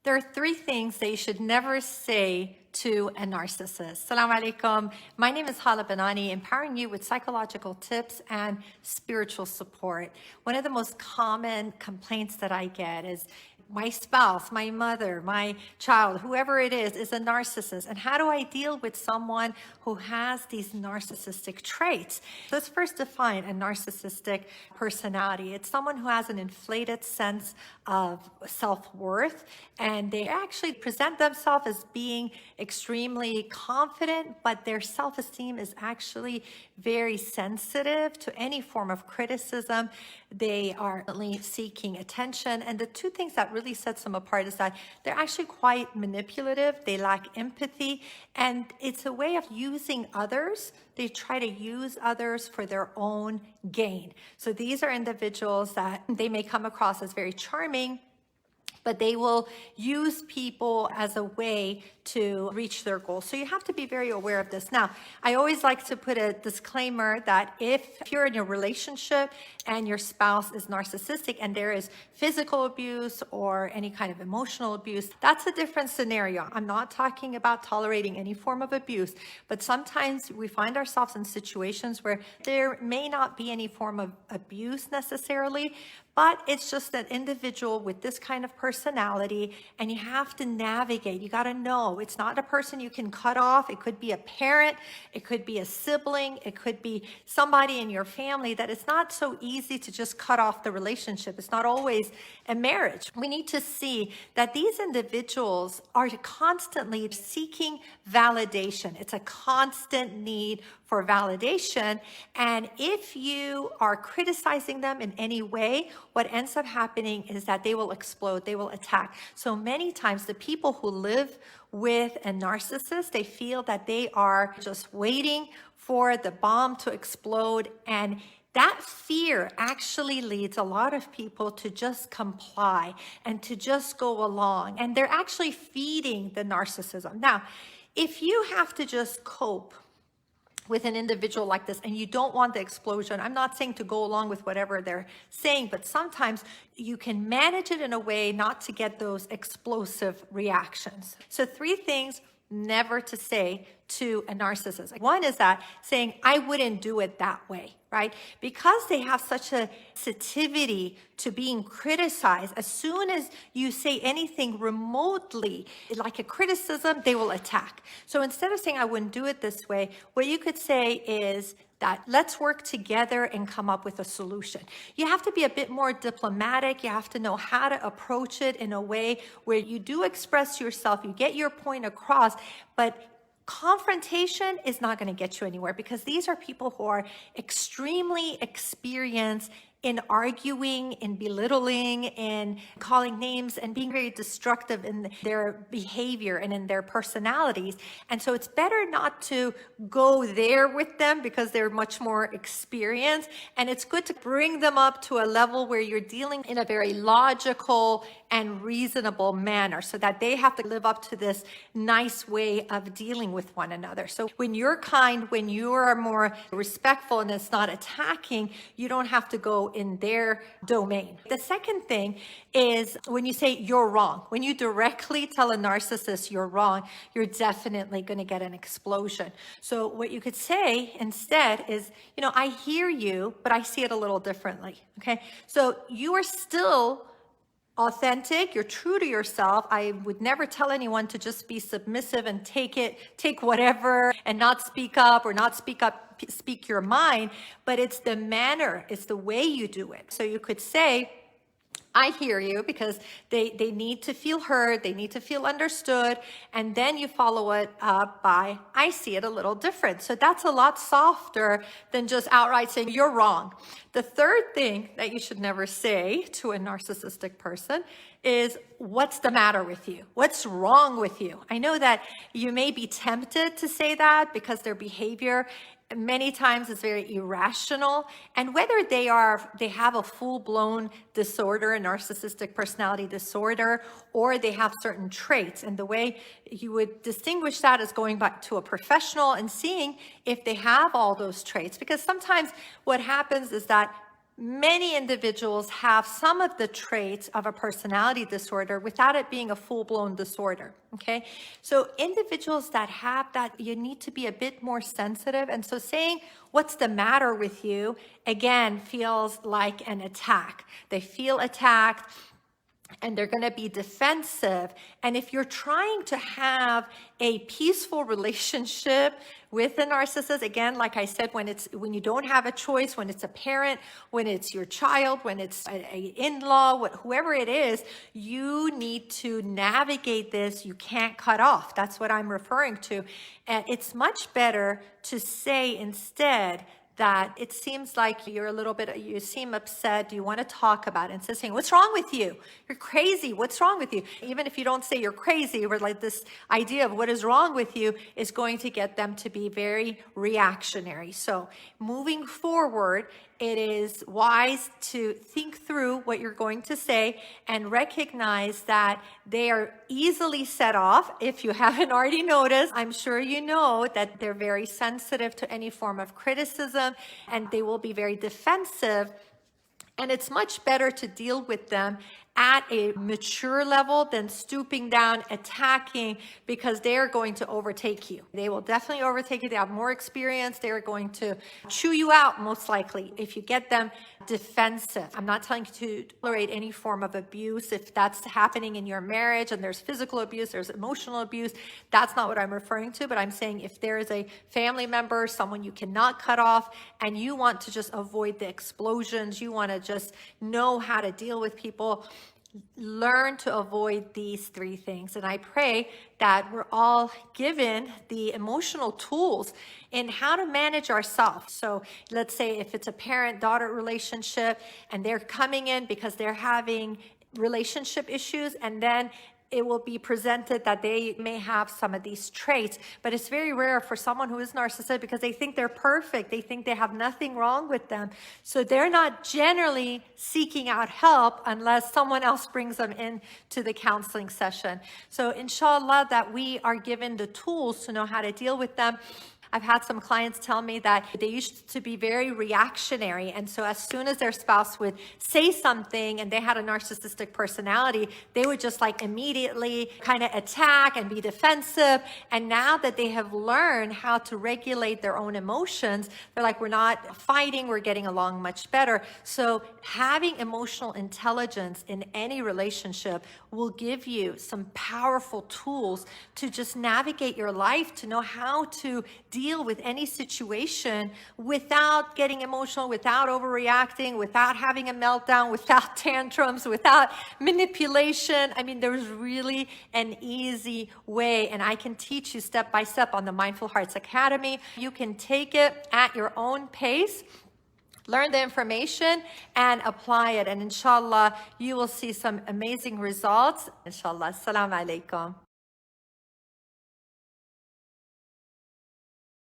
There are three things that you should never say to a narcissist. Assalamu alaikum. My name is Haleh Banani, empowering you with psychological tips and spiritual support. One of the most common complaints that I get is my spouse, my mother, my child, whoever it is a narcissist. And how do I deal with someone who has these narcissistic traits? Let's first define a narcissistic personality. It's someone who has an inflated sense of self-worth, and they actually present themselves as being extremely confident, but their self-esteem is actually very sensitive to any form of criticism. They are seeking attention. And the two things that really sets them apart is that they're actually quite manipulative. They lack empathy, and it's a way of using others. They try to use others for their own gain. So these are individuals that they may come across as very charming, but they will use people as a way to reach their goals. So you have to be very aware of this. Now, I always like to put a disclaimer that if you're in a relationship and your spouse is narcissistic and there is physical abuse or any kind of emotional abuse, that's a different scenario. I'm not talking about tolerating any form of abuse, but sometimes we find ourselves in situations where there may not be any form of abuse necessarily, but it's just an individual with this kind of personality, and you have to navigate. You got to know it's not a person you can cut off. It could be a parent, it could be a sibling, it could be somebody in your family that it's not so easy to just cut off the relationship. It's not always a marriage. We need to see that these individuals are constantly seeking validation. It's a constant need for validation. And if you are criticizing them in any way, what ends up happening is that they will explode, they will attack. So many times the people who live with a narcissist, they feel that they are just waiting for the bomb to explode, and that fear actually leads a lot of people to just comply and to just go along, and they're actually feeding the narcissism. Now, if you have to just cope with an individual like this and you don't want the explosion, I'm not saying to go along with whatever they're saying, but sometimes you can manage it in a way not to get those explosive reactions. So three things never to say to a narcissist. One is that saying, I wouldn't do it that way, right? Because they have such a sensitivity to being criticized, as soon as you say anything remotely like a criticism, they will attack. So instead of saying, I wouldn't do it this way, what you could say is that let's work together and come up with a solution. You have to be a bit more diplomatic. You have to know how to approach it in a way where you do express yourself, you get your point across, but confrontation is not going to get you anywhere, because these are people who are extremely experienced in arguing, in belittling, in calling names, and being very destructive in their behavior and in their personalities. And so it's better not to go there with them because they're much more experienced. And it's good to bring them up to a level where you're dealing in a very logical and reasonable manner, so that they have to live up to this nice way of dealing with one another. So when you're kind, when you are more respectful and it's not attacking, you don't have to go in their domain. The second thing is when you say you're wrong. When you directly tell a narcissist you're wrong, you're definitely going to get an explosion. So what you could say instead is, I hear you, but I see it a little differently. Okay. So you are still authentic, you're true to yourself. I would never tell anyone to just be submissive and take whatever and not speak up or not speak your mind, but it's the manner, it's the way you do it. So you could say, I hear you, because they need to feel heard, they need to feel understood, and then you follow it up by, I see it a little different. So that's a lot softer than just outright saying you're wrong. The third thing that you should never say to a narcissistic person is, what's the matter with you? What's wrong with you? I know that you may be tempted to say that because their behavior many times is very irrational, and whether they have a full-blown disorder, a narcissistic personality disorder, or they have certain traits, and the way you would distinguish that is going back to a professional and seeing if they have all those traits, because sometimes what happens is that many individuals have some of the traits of a personality disorder without it being a full-blown disorder, okay? So individuals that have that, you need to be a bit more sensitive. And so saying, what's the matter with you, again, feels like an attack. They feel attacked, and they're going to be defensive. And if you're trying to have a peaceful relationship with a narcissist, again, like I said, when you don't have a choice, when it's a parent, when it's your child, when it's an in-law, whoever it is, you need to navigate this. You can't cut off. That's what I'm referring to. And it's much better to say instead that it seems like you seem upset, you want to talk about it, instead of saying, what's wrong with you? You're crazy, what's wrong with you? Even if you don't say you're crazy, or like this idea of what is wrong with you is going to get them to be very reactionary. So moving forward, it is wise to think through what you're going to say and recognize that they are easily set off. If you haven't already noticed, I'm sure you know that they're very sensitive to any form of criticism, and they will be very defensive. And it's much better to deal with them at a mature level than stooping down, attacking, because they are going to overtake you. They will definitely overtake you. They have more experience. They're going to chew you out, most likely, if you get them defensive. I'm not telling you to tolerate any form of abuse. If that's happening in your marriage and there's physical abuse, there's emotional abuse, that's not what I'm referring to. But I'm saying if there is a family member, someone you cannot cut off, and you want to just avoid the explosions, you want to just know how to deal with people, learn to avoid these three things. And I pray that we're all given the emotional tools in how to manage ourselves. So let's say if it's a parent-daughter relationship and they're coming in because they're having relationship issues, and then it will be presented that they may have some of these traits, but it's very rare for someone who is narcissistic because they think they're perfect. They think they have nothing wrong with them. So they're not generally seeking out help unless someone else brings them in to the counseling session. So inshallah that we are given the tools to know how to deal with them. I've had some clients tell me that they used to be very reactionary. And so as soon as their spouse would say something and they had a narcissistic personality, they would just like immediately kind of attack and be defensive. And now that they have learned how to regulate their own emotions, they're like, we're not fighting, we're getting along much better. So having emotional intelligence in any relationship will give you some powerful tools to just navigate your life, to know how to deal with any situation without getting emotional, without overreacting, without having a meltdown, without tantrums, without manipulation. I mean, there's really an easy way, and I can teach you step by step on the Mindful Hearts Academy. You can take it at your own pace, learn the information and apply it, and inshallah you will see some amazing results. Inshallah. Assalamu alaikum.